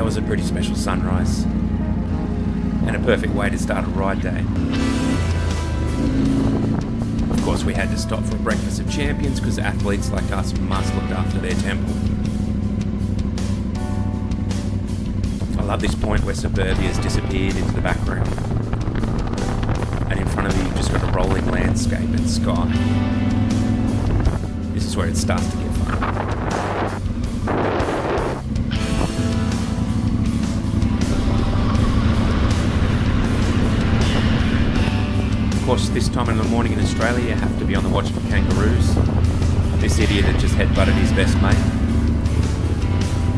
that was a pretty special sunrise and a perfect way to start a ride day. Of course, we had to stop for a breakfast of champions because athletes like us must look after their temple. I love this point where suburbia has disappeared into the background, and in front of you you've just got a rolling landscape and sky. This is where it starts to get fun. Of course, this time in the morning in Australia you have to be on the watch for kangaroos. This idiot had just headbutted his best mate.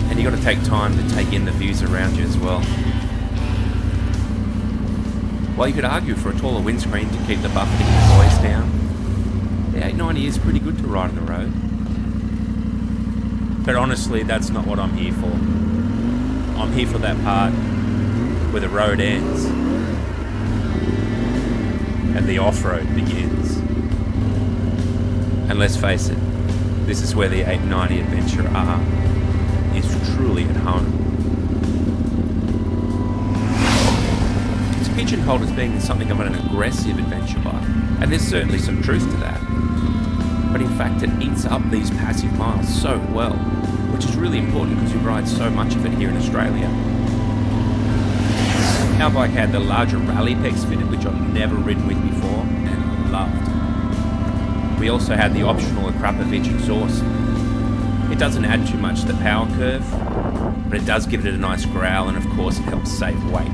And you got to take time to take in the views around you as well. While you could argue for a taller windscreen to keep the buffeting noise down, the 890 is pretty good to ride on the road. But honestly, that's not what I'm here for. I'm here for that part where the road ends and the off-road begins. And let's face it, this is where the 890 Adventure R is truly at home. It's pigeonholed as being something of an aggressive adventure bike, and there's certainly some truth to that. But in fact, it eats up these passive miles so well, which is really important because we ride so much of it here in Australia. Our bike had the larger rally pegs fitted, which I've never ridden with before and loved. We also had the optional Akrapovic exhaust. It doesn't add too much to the power curve, but it does give it a nice growl, and of course it helps save weight.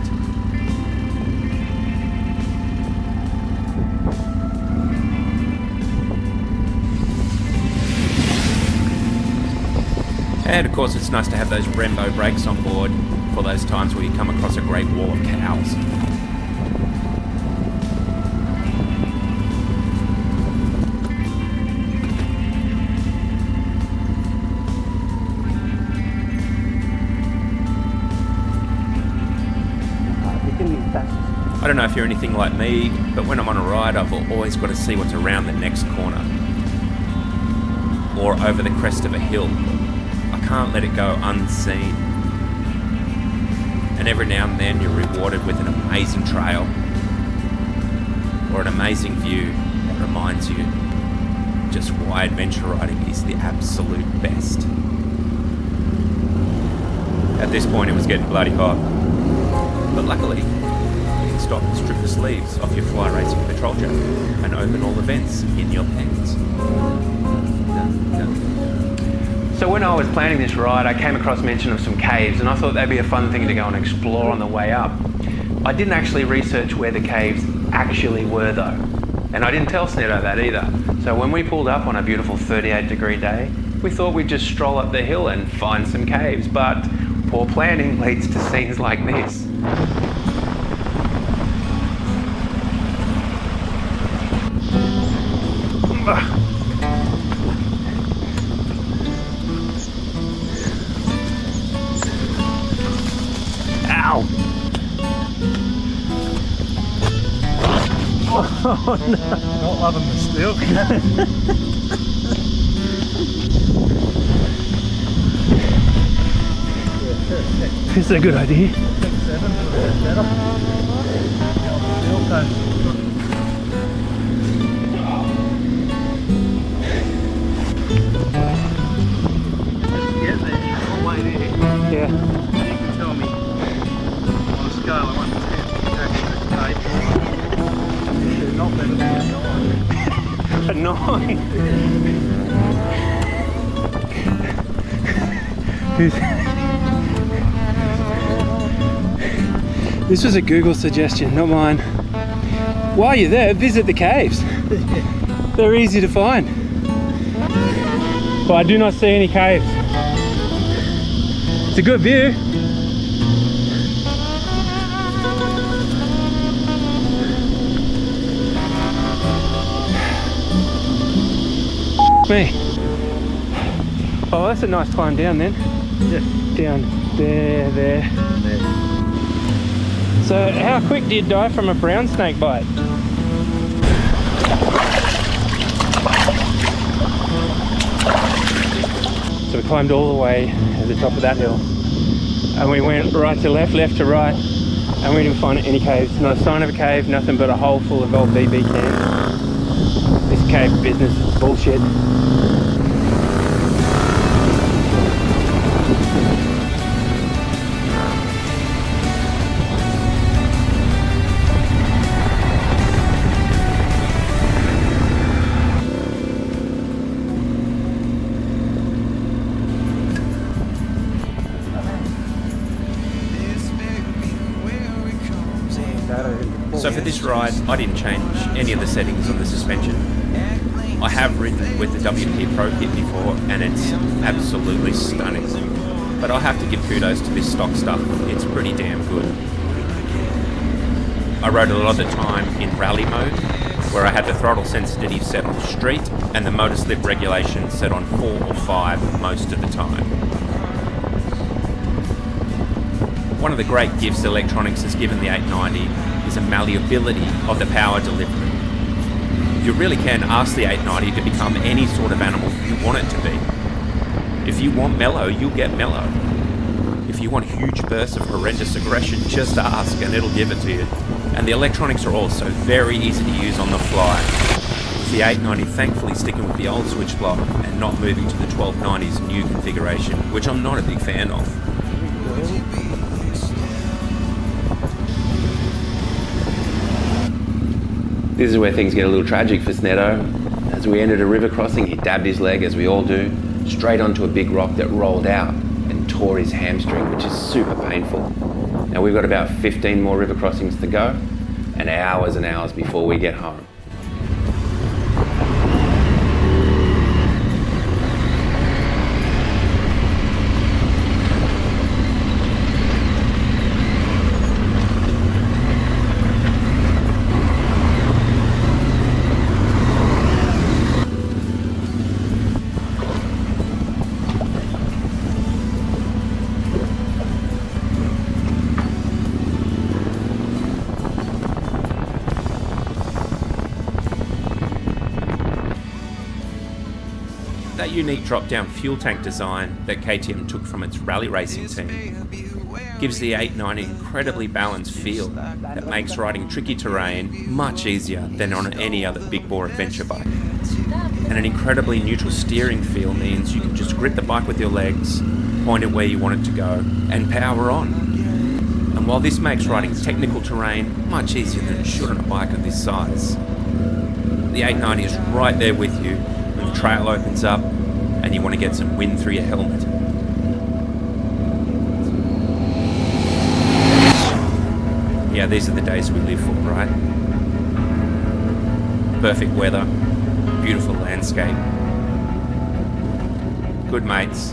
And of course it's nice to have those Brembo brakes on board for those times where you come across a great wall of cows. I don't know if you're anything like me, but when I'm on a ride I've always got to see what's around the next corner or over the crest of a hill. I can't let it go unseen. And every now and then you're rewarded with an amazing trail or an amazing view that reminds you just why adventure riding is the absolute best. At this point it was getting bloody hot, but luckily you can stop and strip the sleeves off your fly racing patrol jacket and open all the vents in your pants. So when I was planning this ride, I came across mention of some caves, and I thought that'd be a fun thing to go and explore on the way up. I didn't actually research where the caves actually were though, and I didn't tell Sneddo that either. So when we pulled up on a beautiful 38-degree day, we thought we'd just stroll up the hill and find some caves, but poor planning leads to scenes like this. Ow! Oh no! Not loving the steel. This is a good idea. 6, 7, better. Get there, all the way there. Yeah. You can tell me on a scale of 1 to 10 exactly the state. Not better than a 9. A 9? This was a Google suggestion, not mine. While you're there, visit the caves. They're easy to find. But I do not see any caves. It's a good view. Me. Oh, that's a nice climb down then. Yeah. Down there, there. So how quick do you die from a brown snake bite? So we climbed all the way at the top of that hill. and we went right to left, left to right, and we didn't find any caves. Not a sign of a cave, nothing but a hole full of old BB cans. This cave business is bullshit. So for this ride, I didn't change any of the settings on the suspension. I have ridden with the WP Pro kit before and it's absolutely stunning. But I have to give kudos to this stock stuff, it's pretty damn good. I rode a lot of the time in rally mode, where I had the throttle sensitivity set on street and the motor slip regulation set on 4 or 5 most of the time. One of the great gifts electronics has given the 890 is a malleability of the power delivery. You really can ask the 890 to become any sort of animal you want it to be. If you want mellow, you'll get mellow. If you want huge bursts of horrendous aggression, just ask and it'll give it to you. And the electronics are also very easy to use on the fly. With the 890 thankfully sticking with the old switch block and not moving to the 1290's new configuration, which I'm not a big fan of. This is where things get a little tragic for Sneddo. As we entered a river crossing, he dabbed his leg, as we all do, straight onto a big rock that rolled out and tore his hamstring, which is super painful. Now we've got about 15 more river crossings to go, and hours before we get home. That unique drop-down fuel tank design that KTM took from its rally racing team gives the 890 an incredibly balanced feel that makes riding tricky terrain much easier than on any other big bore adventure bike. And an incredibly neutral steering feel means you can just grip the bike with your legs, point it where you want it to go, and power on. And while this makes riding technical terrain much easier than it should on a bike of this size, the 890 is right there with you when the trail opens up and you want to get some wind through your helmet. Yeah, these are the days we live for, right? Perfect weather, beautiful landscape, good mates,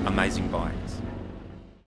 amazing bike.